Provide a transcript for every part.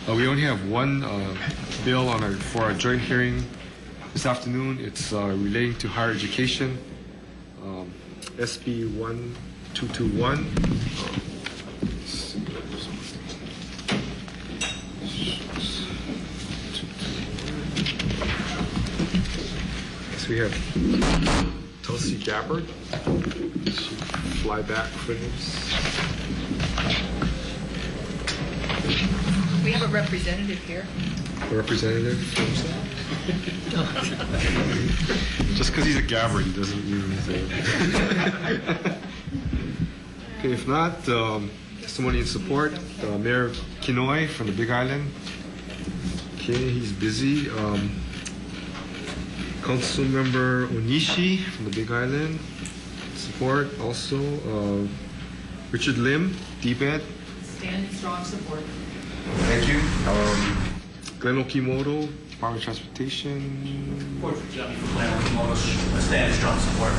We only have one bill for our joint hearing this afternoon. It's relating to higher education, SB 1221. We have Tulsi Gabbard. She fly back for this. We have a representative here. A representative? Just because he's a Gabbard, he doesn't mean anything. Okay, if not, testimony in support. Mayor Kinoy from the Big Island. Okay, he's busy. Councilmember Onishi from the Big Island. Support also. Richard Lim, DBED. Stand in strong support. Thank you. Glenn Okimoto, Department of Transportation. Support for Glenn Okimoto. Stand in strong support.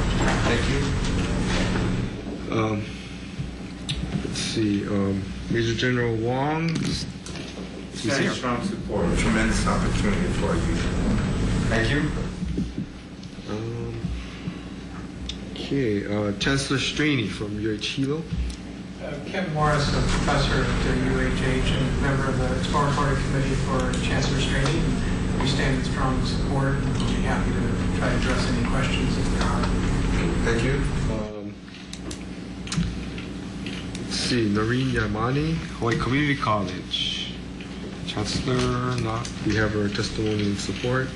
Thank you. Let's see. Major General Wong. Stand in strong support. A tremendous opportunity for our youth. Thank you. Okay, Chancellor Straney from UH Hilo. Kevin Morris, a professor at UHH and member of the Exploratory Committee for Chancellor Straney. We stand in strong support and we'll be happy to try to address any questions if there are. Thank you. Let's see, Noreen Yamani, Hawaii Community College. Chancellor, not. We have her testimony in support.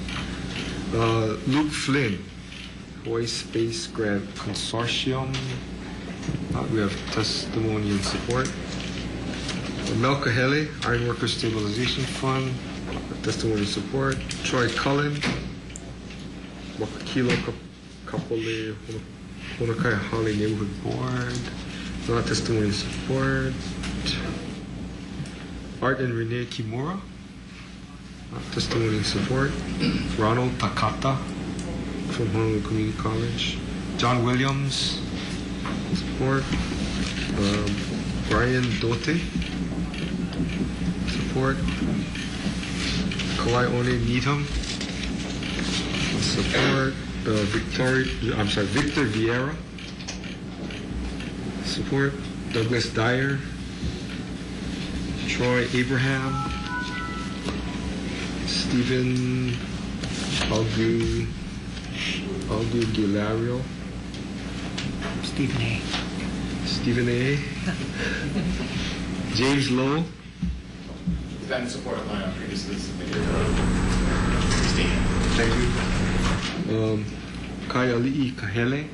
Luke Flynn, Hawaii Space Grant Consortium. We have testimony in support. Mel Kahele, Ironworkers Stabilization Fund, testimony in support. Troy Cullen, Wakakilo Kapole Honokai Hale Neighborhood Board, not testimony in support. Art and Renee Kimura, testimony in support. Ronald Takata from Honolulu Community College. John Williams, support. Brian Dote, support. Kawai One Needham, support. Victor Vieira, support. Douglas Dyer. Troy Abraham. Stephen Algu Gilario. Stephen A. Stephen A. James Lowe. Stand in support of my previously submitted Thank you. Kai Ali'i Kahele.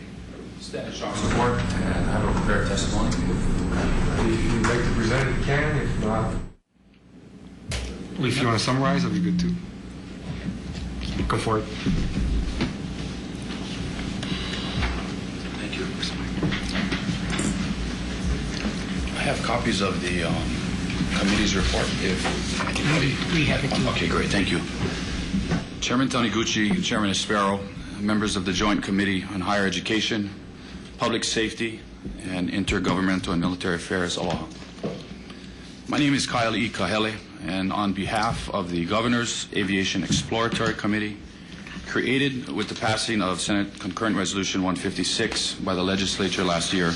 Stand in strong support and have a prepared testimony. If you'd like to present it, you can. If not, if you want to summarize, that'd be good too. Go for it. Thank you. I have copies of the committee's report. If anybody, we have it too. Okay, great. Thank you. Chairman Taniguchi, Chairman Espero, members of the Joint Committee on Higher Education, Public Safety, and Intergovernmental and Military Affairs, aloha. My name is Kyle E. Kahele, and on behalf of the Governor's Aviation Exploratory Committee, created with the passing of Senate Concurrent Resolution 156 by the legislature last year,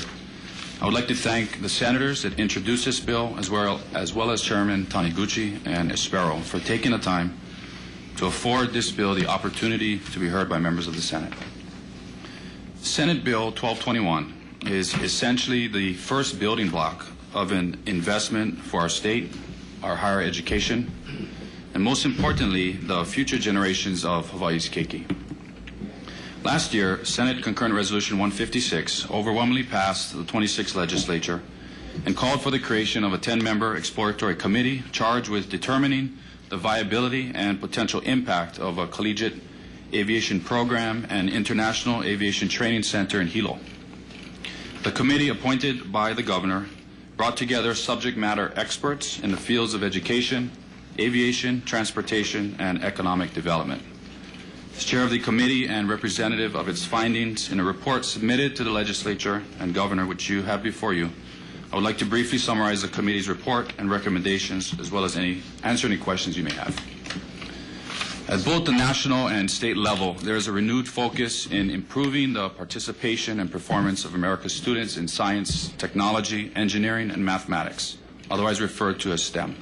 I would like to thank the senators that introduced this bill, as well as Chairman Taniguchi and Espero, for taking the time to afford this bill the opportunity to be heard by members of the Senate. Senate Bill 1221 is essentially the first building block of an investment for our state, our higher education, and most importantly, the future generations of Hawaii's keiki. Last year, Senate Concurrent Resolution 156 overwhelmingly passed the 26th legislature and called for the creation of a 10-member exploratory committee charged with determining the viability and potential impact of a collegiate aviation program and international aviation training center in Hilo. The committee, appointed by the governor, brought together subject matter experts in the fields of education, aviation, transportation, and economic development. As chair of the committee and representative of its findings in a report submitted to the legislature and governor, which you have before you, I would like to briefly summarize the committee's report and recommendations, as well as answer any questions you may have. At both the national and state level, there is a renewed focus in improving the participation and performance of America's students in science, technology, engineering, and mathematics, otherwise referred to as STEM.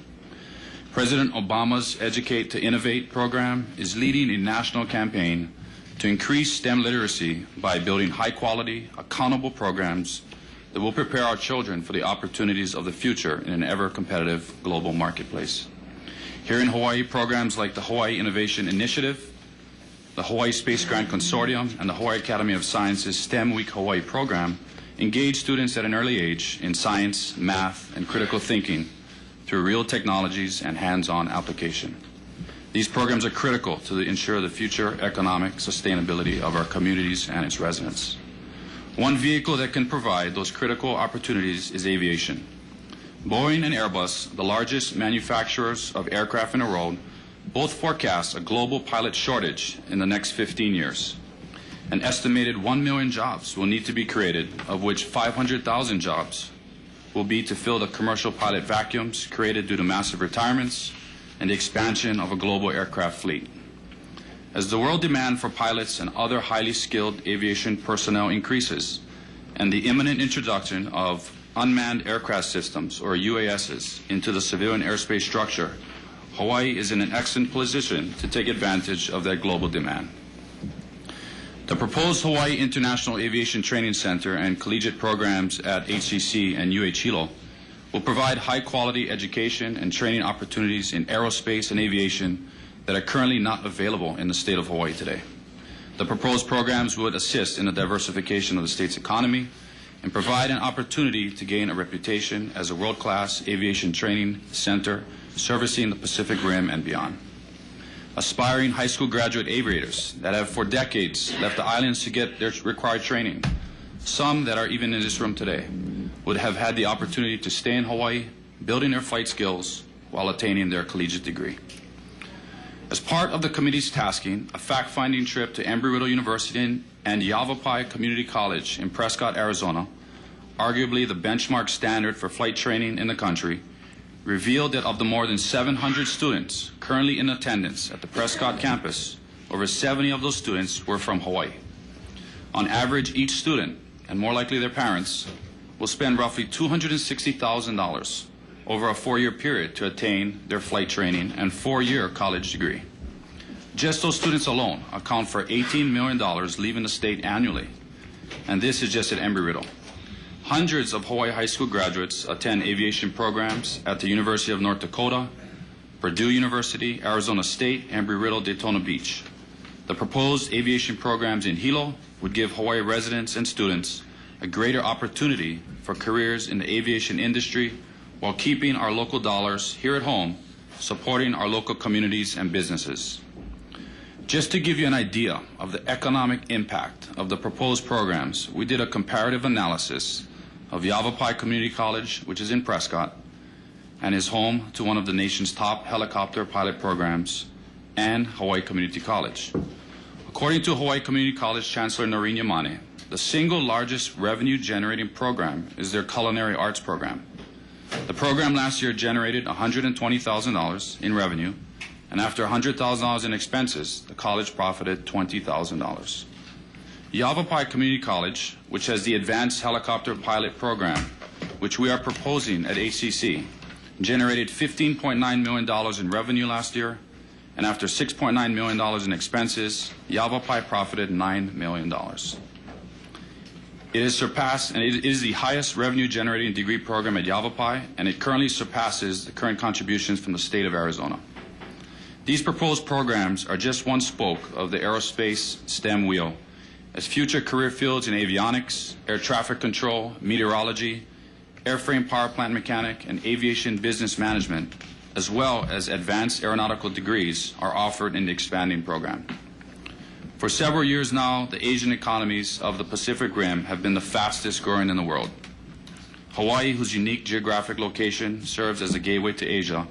President Obama's Educate to Innovate program is leading a national campaign to increase STEM literacy by building high-quality, accountable programs that will prepare our children for the opportunities of the future in an ever-competitive global marketplace. Here in Hawaii, programs like the Hawaii Innovation Initiative, the Hawaii Space Grant Consortium, and the Hawaii Academy of Sciences STEM Week Hawaii program engage students at an early age in science, math, and critical thinking through real technologies and hands-on application. These programs are critical to ensure the future economic sustainability of our communities and its residents. One vehicle that can provide those critical opportunities is aviation. Boeing and Airbus, the largest manufacturers of aircraft in the world, both forecast a global pilot shortage in the next 15 years. An estimated 1 million jobs will need to be created, of which 500,000 jobs will be to fill the commercial pilot vacuums created due to massive retirements and the expansion of a global aircraft fleet. As the world demand for pilots and other highly skilled aviation personnel increases, and the imminent introduction of unmanned aircraft systems, or UASs, into the civilian airspace structure, Hawaii is in an excellent position to take advantage of that global demand. The proposed Hawaii International Aviation Training Center and collegiate programs at HCC and UH Hilo will provide high-quality education and training opportunities in aerospace and aviation that are currently not available in the state of Hawaii today. The proposed programs would assist in the diversification of the state's economy and provide an opportunity to gain a reputation as a world-class aviation training center servicing the Pacific Rim and beyond. Aspiring high school graduate aviators that have for decades left the islands to get their required training, some that are even in this room today, would have had the opportunity to stay in Hawaii, building their flight skills while attaining their collegiate degree. As part of the committee's tasking, a fact-finding trip to Embry-Riddle University and Yavapai Community College in Prescott, Arizona, arguably the benchmark standard for flight training in the country, revealed that of the more than 700 students currently in attendance at the Prescott campus, over 70 of those students were from Hawaii. On average, each student, and more likely their parents, will spend roughly $260,000 over a 4-year period to attain their flight training and 4-year college degree. Just those students alone account for $18 million leaving the state annually, and this is just at Embry-Riddle. Hundreds of Hawaii high school graduates attend aviation programs at the University of North Dakota, Purdue University, Arizona State, Embry-Riddle, Daytona Beach. The proposed aviation programs in Hilo would give Hawaii residents and students a greater opportunity for careers in the aviation industry while keeping our local dollars here at home, supporting our local communities and businesses. Just to give you an idea of the economic impact of the proposed programs, we did a comparative analysis of Yavapai Community College, which is in Prescott, and is home to one of the nation's top helicopter pilot programs, and Hawaii Community College. According to Hawaii Community College Chancellor Noreen Yamane, the single largest revenue-generating program is their culinary arts program. The program last year generated $120,000 in revenue, and after $100,000 in expenses, the college profited $20,000. Yavapai Community College, which has the Advanced Helicopter Pilot Program, which we are proposing at HCC, generated $15.9 million in revenue last year, and after $6.9 million in expenses, Yavapai profited $9 million. It is the highest revenue-generating degree program at Yavapai, and it currently surpasses the current contributions from the state of Arizona. These proposed programs are just one spoke of the aerospace STEM wheel, as future career fields in avionics, air traffic control, meteorology, airframe power plant mechanic, and aviation business management, as well as advanced aeronautical degrees, are offered in the expanding program. For several years now, the Asian economies of the Pacific Rim have been the fastest growing in the world. Hawaii, whose unique geographic location serves as a gateway to Asia,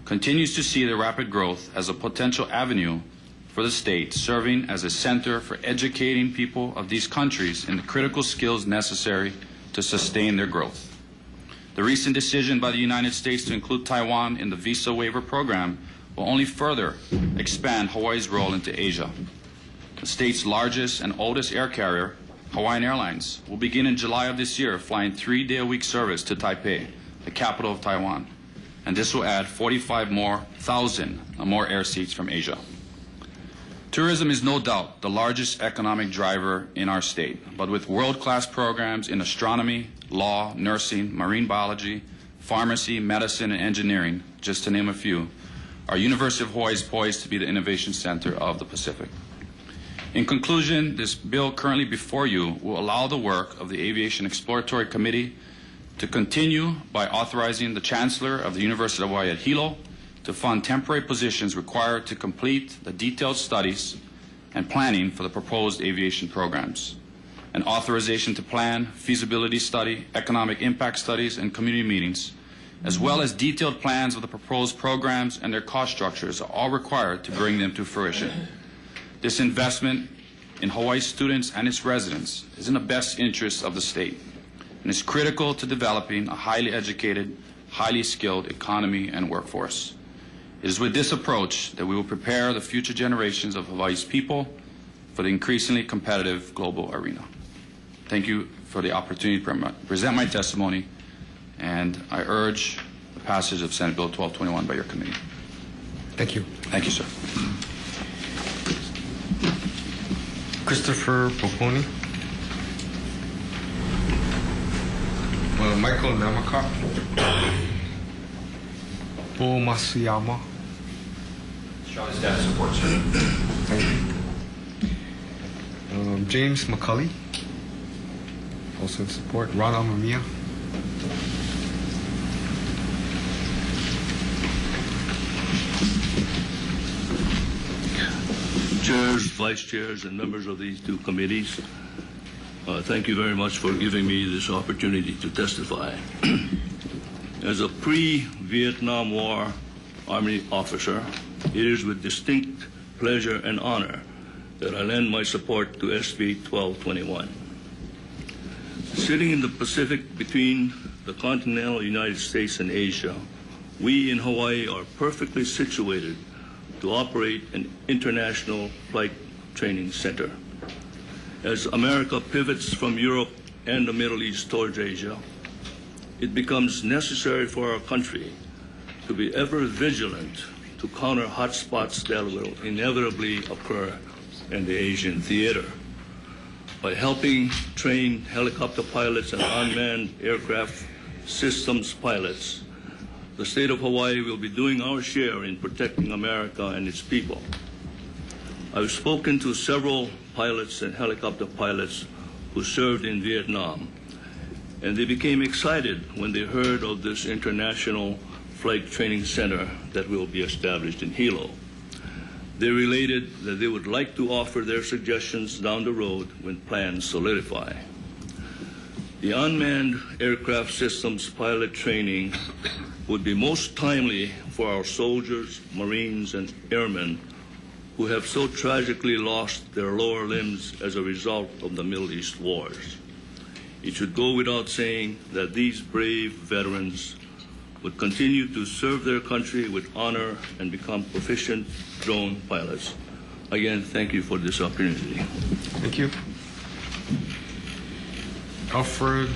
continues to see the rapid growth as a potential avenue for the state, serving as a center for educating people of these countries in the critical skills necessary to sustain their growth. The recent decision by the United States to include Taiwan in the visa waiver program will only further expand Hawaii's role into Asia. The state's largest and oldest air carrier, Hawaiian Airlines, will begin in July of this year flying 3-day-a-week service to Taipei, the capital of Taiwan. And this will add 45,000 more air seats from Asia. Tourism is no doubt the largest economic driver in our state, but with world-class programs in astronomy, law, nursing, marine biology, pharmacy, medicine, and engineering, just to name a few, our University of Hawaii is poised to be the innovation center of the Pacific. In conclusion, this bill currently before you will allow the work of the Aviation Exploratory Committee to continue by authorizing the Chancellor of the University of Hawaii at Hilo to fund temporary positions required to complete the detailed studies and planning for the proposed aviation programs, an authorization to plan, feasibility study, economic impact studies, and community meetings, as well as detailed plans of the proposed programs and their cost structures are all required to bring them to fruition. This investment in Hawaii students and its residents is in the best interest of the state and is critical to developing a highly educated, highly skilled economy and workforce. It is with this approach that we will prepare the future generations of Hawaii's people for the increasingly competitive global arena. Thank you for the opportunity to present my testimony, and I urge the passage of Senate Bill 1221 by your committee. Thank you. Thank you, sir. Christopher Poponi. Michael Namaka. Bo Masuyama. Strong staff support, sir. Thank you. James McCulley. Also in support. Ron Amamiya. Chairs, vice chairs, and members of these two committees, thank you very much for giving me this opportunity to testify. As a pre-Vietnam War Army officer, it is with distinct pleasure and honor that I lend my support to SB 1221. Sitting in the Pacific between the continental United States and Asia, we in Hawaii are perfectly situated to operate an international flight training center. As America pivots from Europe and the Middle East towards Asia, it becomes necessary for our country to be ever vigilant to counter hotspots that will inevitably occur in the Asian theater. By helping train helicopter pilots and unmanned aircraft systems pilots, the state of Hawaii will be doing our share in protecting America and its people. I've spoken to several pilots and helicopter pilots who served in Vietnam, and they became excited when they heard of this international flight training center that will be established in Hilo. They related that they would like to offer their suggestions down the road when plans solidify. The unmanned aircraft systems pilot training would be most timely for our soldiers, Marines, and airmen who have so tragically lost their lower limbs as a result of the Middle East wars. It should go without saying that these brave veterans would continue to serve their country with honor and become proficient drone pilots. Again, thank you for this opportunity. Thank you. Alfred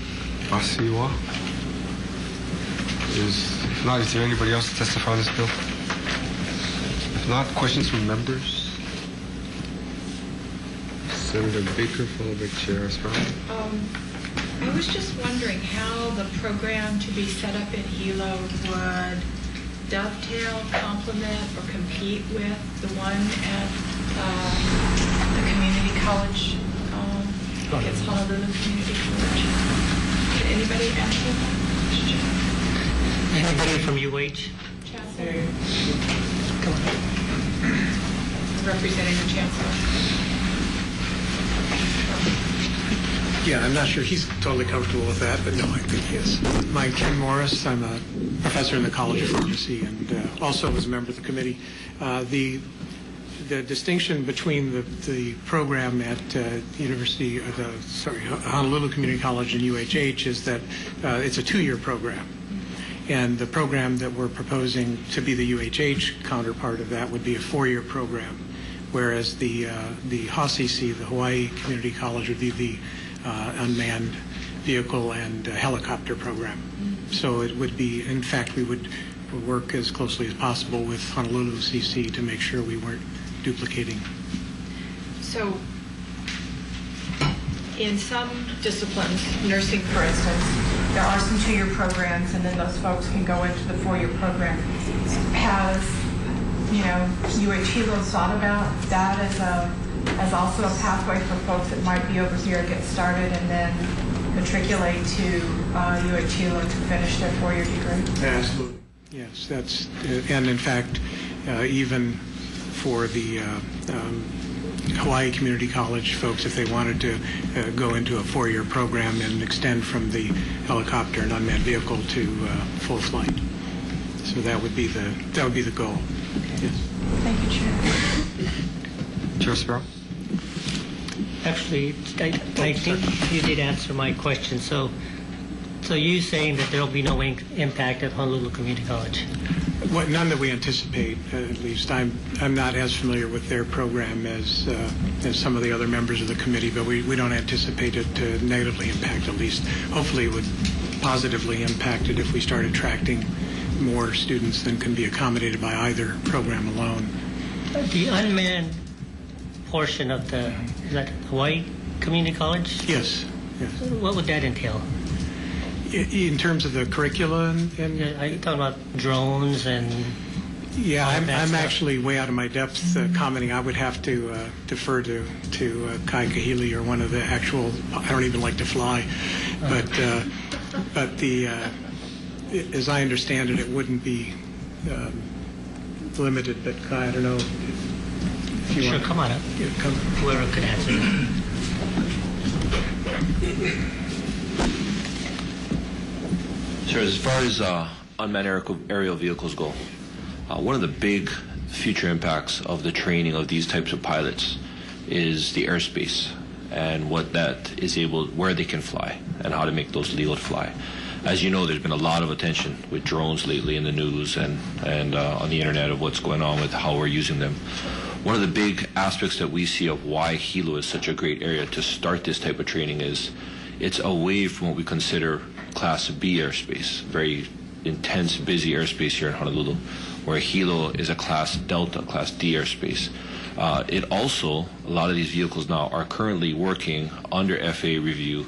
Basiwa. If not, is there anybody else to testify on this bill? If not, questions from members? Senator Baker, followed by Chair Sparrow. I was just wondering how the program to be set up in Hilo would dovetail, complement, or compete with the one at the community college. I think it's Honolulu Community College. Did anybody answer that question? Anybody from UH? Chancellor? Go ahead. Representing the Chancellor. Yeah, I'm not sure he's totally comfortable with that, but no, I think he is. I'm Ken Morris. I'm a professor in the College of Pharmacy and also was a member of the committee. The the distinction between the program at Honolulu Community College and UHH is that it's a 2-year program. And the program that we're proposing to be the UHH counterpart of that would be a 4-year program, whereas the HACC, the Hawaii Community College, would be the unmanned vehicle and helicopter program. So it would be, in fact, we would work as closely as possible with Honolulu CC to make sure we weren't duplicating. So in some disciplines, nursing for instance, there are some 2-year programs, and then those folks can go into the 4-year program. Has, UH Hilo thought about that as also a pathway for folks that might be over here, get started, and then matriculate to UH Hilo to finish their 4-year degree? Absolutely. Yes, that's, and in fact, even for the Hawaii Community College folks, if they wanted to go into a 4-year program and extend from the helicopter and unmanned vehicle to full flight. So that would be the goal. Yes. Thank you, Chair. Chair Sparrow? Actually, I think you did answer my question. So you saying that there will be no impact at Honolulu Community College? Well, none that we anticipate, at least. I'm not as familiar with their program as some of the other members of the committee, but we don't anticipate it to negatively impact, at least. Hopefully it would positively impact it if we start attracting more students than can be accommodated by either program alone. The unmanned portion of is that Hawaii Community College? Yes. What would that entail? In terms of the curricula and Are you talking about drones and? Yeah, I'm stuff? actually way out of my depth commenting. I would have to defer to Kai Kahili or one of the actual. I don't even like to fly, but the as I understand it, it wouldn't be limited. But Kai, I don't know if you Sure, want. come on up. Yeah, come. Whoever could answer that. Sir, as far as unmanned aerial vehicles go, one of the big future impacts of the training of these types of pilots is the airspace and what that is where they can fly and how to make those legal to fly. As you know, there's been a lot of attention with drones lately in the news and on the internet of what's going on with how we're using them. One of the big aspects that we see of why Hilo is such a great area to start this type of training is it's away from what we consider Class B airspace, very intense, busy airspace here in Honolulu, where Hilo is a Class Delta, Class D airspace. It also, a lot of these vehicles now are currently working under FAA review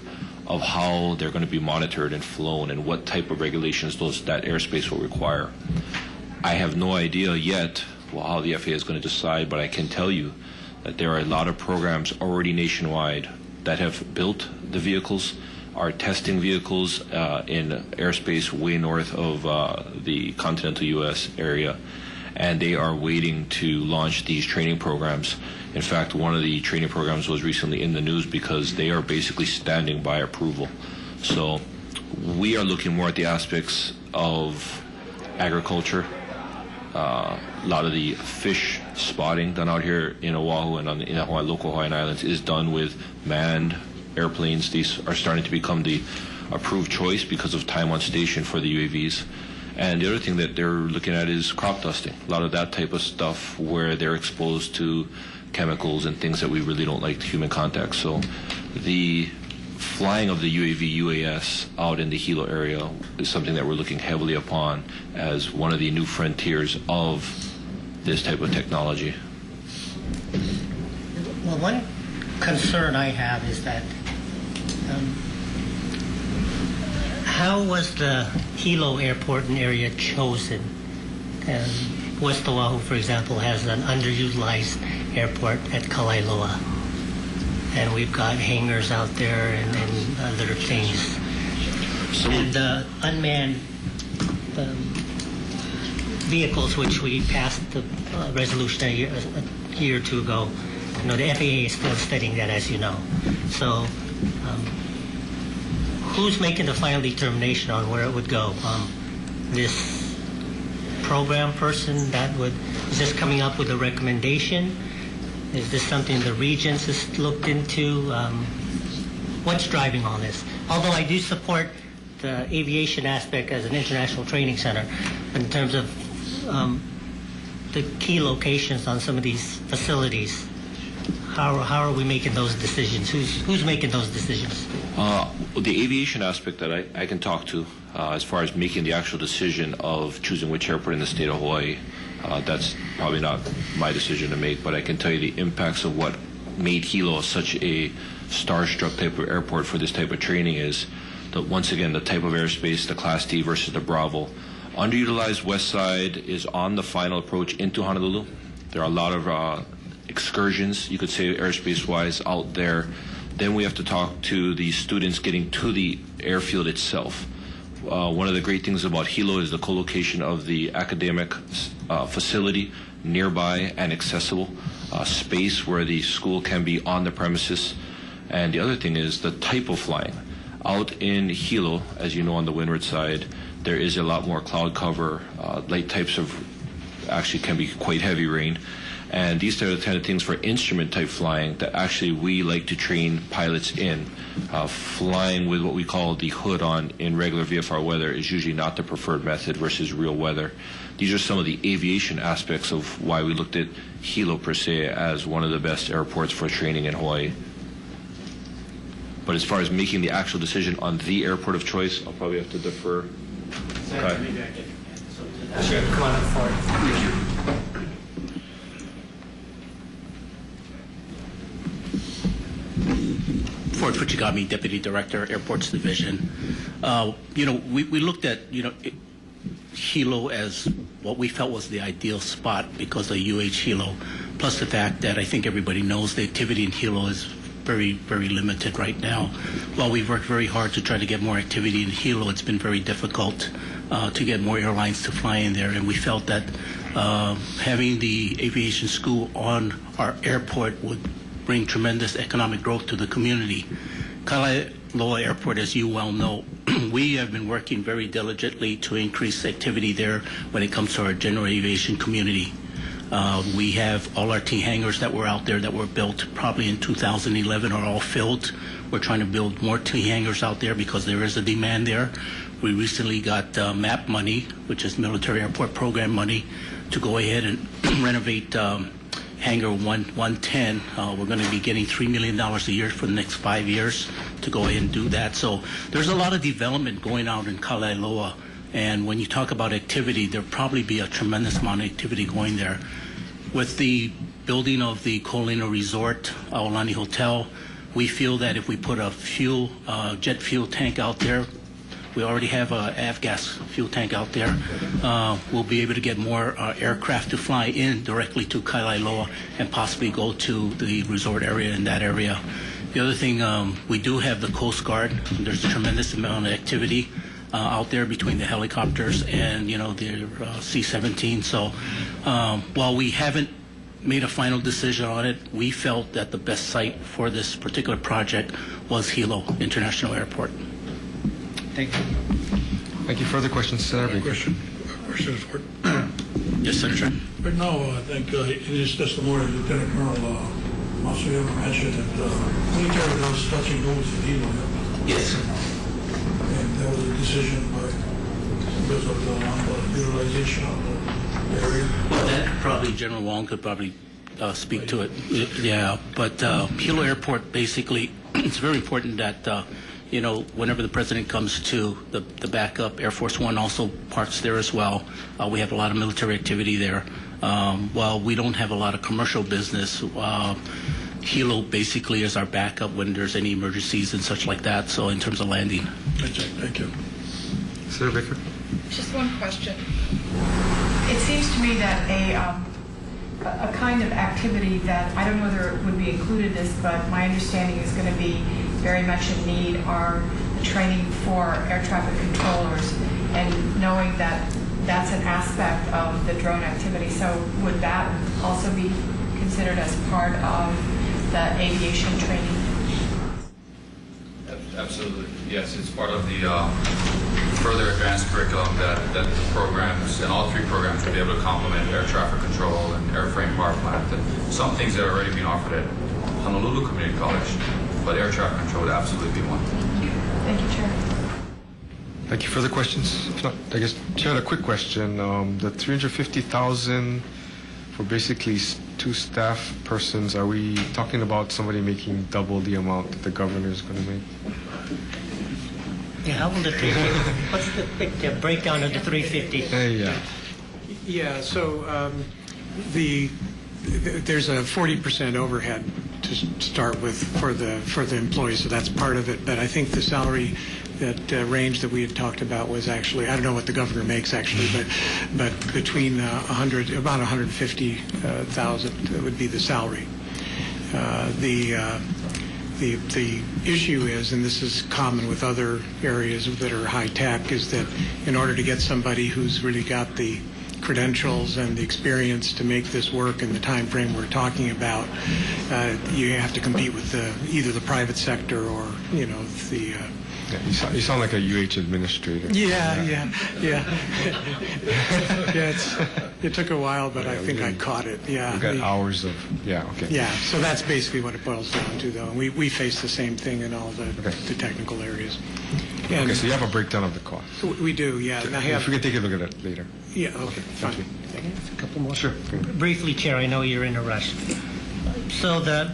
of how they're going to be monitored and flown and what type of regulations that airspace will require. I have no idea yet how the FAA is going to decide, but I can tell you that there are a lot of programs already nationwide that have built the vehicles, are testing vehicles in airspace way north of the continental U.S. area, and they are waiting to launch these training programs. In fact, one of the training programs was recently in the news because they are basically standing by approval. So we are looking more at the aspects of agriculture. A lot of the fish spotting done out here in Oahu and in the local Hawaiian Islands is done with manned airplanes. These are starting to become the approved choice because of time on station for the UAVs. And the other thing that they're looking at is crop dusting. A lot of that type of stuff where they're exposed to chemicals and things that we really don't like human contact. So the flying of the UAV UAS out in the Hilo area is something that we're looking heavily upon as one of the new frontiers of this type of technology. Well, one concern I have is that how was the Hilo airport and area chosen? West Oahu, for example, has an underutilized airport at Kalailoa. And we've got hangars out there and other things. And unmanned vehicles, which we passed the resolution a year or two ago, the FAA is still studying that, as you know. So who's making the final determination on where it would go? This program person that is this coming up with a recommendation? Is this something the Regents has looked into? What's driving all this? Although I do support the aviation aspect as an international training center, in terms of the key locations on some of these facilities, how are we making those decisions? Who's making those decisions? The aviation aspect that I can talk to, as far as making the actual decision of choosing which airport in the state of Hawaii, that's probably not my decision to make, but I can tell you the impacts of what made Hilo such a starstruck type of airport for this type of training is that, once again, the type of airspace, the Class D versus the Bravo. Underutilized West Side is on the final approach into Honolulu. There are a lot of excursions, you could say, airspace-wise out there. Then we have to talk to the students getting to the airfield itself. One of the great things about Hilo is the co-location of the academic facility nearby and accessible, space where the school can be on the premises. And the other thing is the type of flying. Out in Hilo, as you know, on the windward side, there is a lot more cloud cover, light types of, actually can be quite heavy rain. And these are the kind of things for instrument type flying that actually we like to train pilots in. Flying with what we call the hood on in regular VFR weather is usually not the preferred method versus real weather. These are some of the aviation aspects of why we looked at Hilo per se as one of the best airports for training in Hawaii. But as far as making the actual decision on the airport of choice, I'll probably have to defer. Okay. Maybe I can. Sure, come on up forward. Thank you. Ford Fujigami, Deputy Director, Airports Division. We looked at, Hilo as what we felt was the ideal spot because of UH Hilo, plus the fact that I think everybody knows the activity in Hilo is very, very limited right now. While we've worked very hard to try to get more activity in Hilo, it's been very difficult to get more airlines to fly in there, and we felt that having the aviation school on our airport would bring tremendous economic growth to the community. Kailailoa Airport, as you well know, we have been working very diligently to increase activity there when it comes to our general aviation community. We have all our T hangars that were out there that were built probably in 2011 are all filled. We're trying to build more T hangars out there because there is a demand there. We recently got MAP money, which is Military Airport Program money, to go ahead and renovate Hangar 110. We're going to be getting $3 million a year for the next 5 years to go ahead and do that. So there's a lot of development going on in Kailailoa. And when you talk about activity, there'll probably be a tremendous amount of activity going there. With the building of the Kolina Resort, Aulani Hotel, we feel that if we put a jet fuel tank out there, we already have a avgas fuel tank out there. We'll be able to get more aircraft to fly in directly to Kailailoa and possibly go to the resort area in that area. The other thing, we do have the Coast Guard. There's a tremendous amount of activity out there between the helicopters and the C-17. So while we haven't made a final decision on it, we felt that the best site for this particular project was Hilo International Airport. Thank you. Thank you. Further questions, Senator? Question for Yes, Senator. Right now, I think in his testimony, Lieutenant Colonel Masuyama mentioned that military was touching goals in Hilo. Yes. And that was a decision because of the utilization of the area. Well, that probably General Wong could probably speak to it. Yeah, but Hilo Airport, basically, it's very important that whenever the president comes to the backup, Air Force One also parks there as well. We have a lot of military activity there. While we don't have a lot of commercial business, Hilo basically is our backup when there's any emergencies and such like that. So in terms of landing. That's it. Thank you. Senator Baker? Just one question. It seems to me that a kind of activity that, I don't know whether it would be included in this, but my understanding is going to be very much in need are the training for air traffic controllers, and knowing that that's an aspect of the drone activity. So would that also be considered as part of the aviation training? Absolutely. Yes, it's part of the further advanced curriculum that the programs, and all three programs, will be able to complement air traffic control and airframe power plant. And some things that are already being offered at Honolulu Community College, but air traffic control would absolutely be one. Thank you, Chair. Thank you. Further questions? If not, I guess, Chair, a quick question. The $350,000 for basically two staff persons, are we talking about somebody making double the amount that the governor is going to make? Yeah, how will the what's the breakdown of the 350? Yeah. Yeah, so there's a 40% overhead to start with for the employees, so that's part of it. But I think the salary that range that we had talked about was actually, I don't know what the governor makes actually, but between about 150,000 would be the salary. The issue is, and this is common with other areas that are high tech, is that in order to get somebody who's really got the credentials and the experience to make this work in the time frame we're talking about, you have to compete with either the private sector or the. You sound like a UH administrator. Yeah. It took a while, but I think I caught it. Yeah. We got hours of, okay. Yeah, so that's basically what it boils down to, though. And we face the same thing in all the technical areas. And okay, so you have a breakdown of the cost. We do, yeah. And If we can take a look at it later. Yeah, okay, fine. Thank you. A couple more. Sure. Briefly, Chair, I know you're in a rush. So to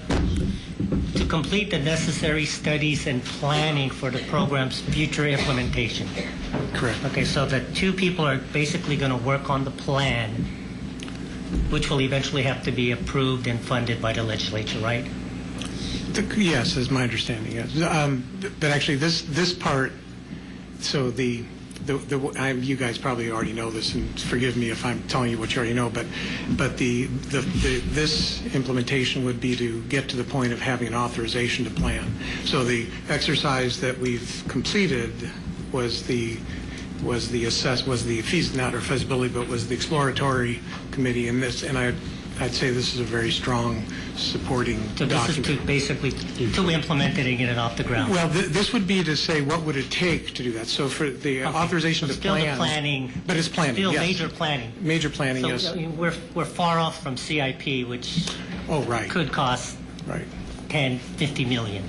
complete the necessary studies and planning for the program's future implementation. Correct. Okay, so the two people are basically going to work on the plan, which will eventually have to be approved and funded by the legislature, right? Yes, is my understanding, yes. But actually, this part, so you guys probably already know this, and forgive me if I'm telling you what you already know, but this implementation would be to get to the point of having an authorization to plan. So the exercise that we've completed was the feasibility, but was the exploratory committee, and I'd say this is a very strong supporting document. So this is to basically to implementing it off the ground. Well, this would be to say what would it take to do that. So for the authorization to plan. Still the planning. But it's planning, Still yes. Major planning. Major planning, so, yes. I mean, we're far off from CIP, which could cost $10, $50 million.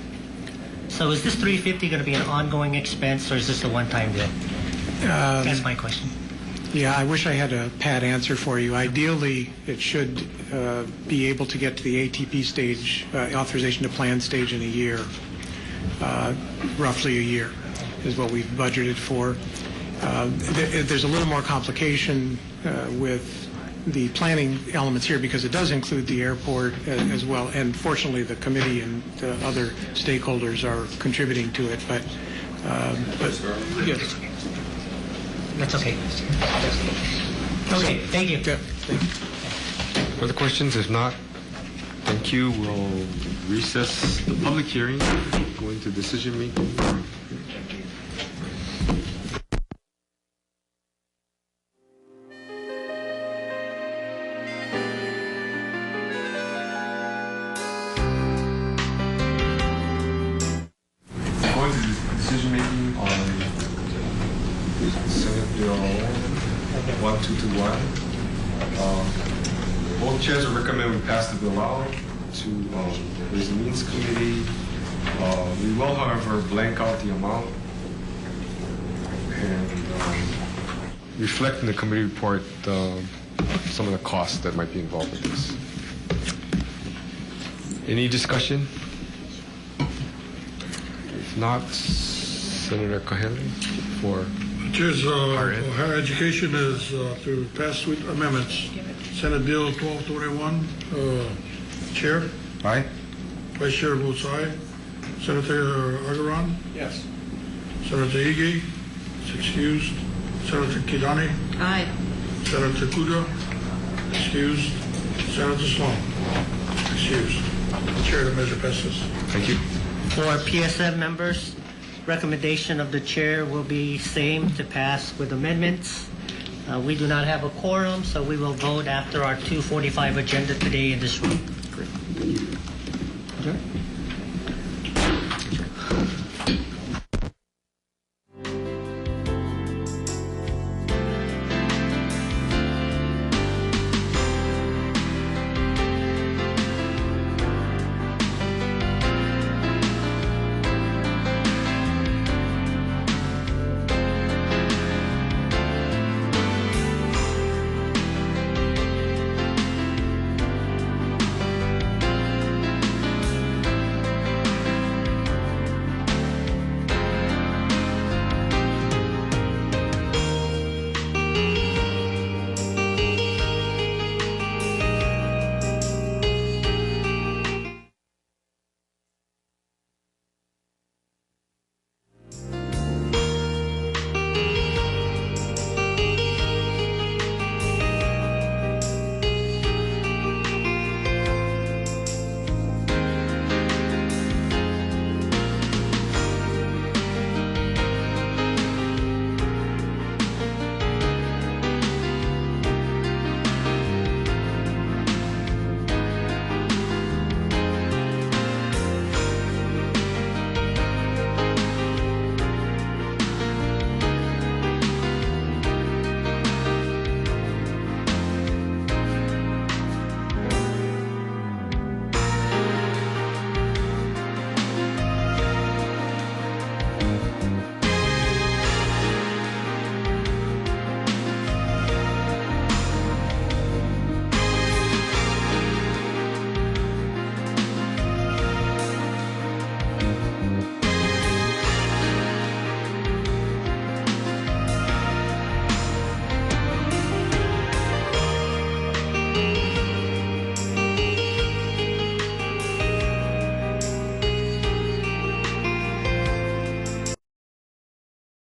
So is this 350 going to be an ongoing expense, or is this a one-time deal? That's my question. Yeah, I wish I had a pat answer for you. Ideally, it should be able to get to the ATP stage, authorization to plan stage, in a year. Roughly a year is what we've budgeted for. There's a little more complication with the planning elements here because it does include the airport as well. And fortunately, the committee and other stakeholders are contributing to it. But yes. That's okay. Okay, thank you. Yeah, thank you. Further questions? If not, thank you. We'll recess the public hearing, go into decision making. Going to decision making on Senate Bill 1221. Both chairs will recommend we pass the bill out to Ways and Means Committee. We will, however, blank out the amount and reflect in the committee report some of the costs that might be involved with this. Any discussion? If not, Senator Kahanley for Chairs, higher education is to pass with amendments. Senate Bill 1221. Chair? Aye. Vice Chair votes aye. Senator Agaran? Yes. Senator Ige is excused. Senator Kidani? Aye. Senator Kuda? Excused. Senator Sloan? Excused. Chair, the measure passes. Thank you. For PSM members, recommendation of the chair will be same to pass with amendments. We do not have a quorum, so we will vote after our 2:45 agenda today in this room. Great. Thank you.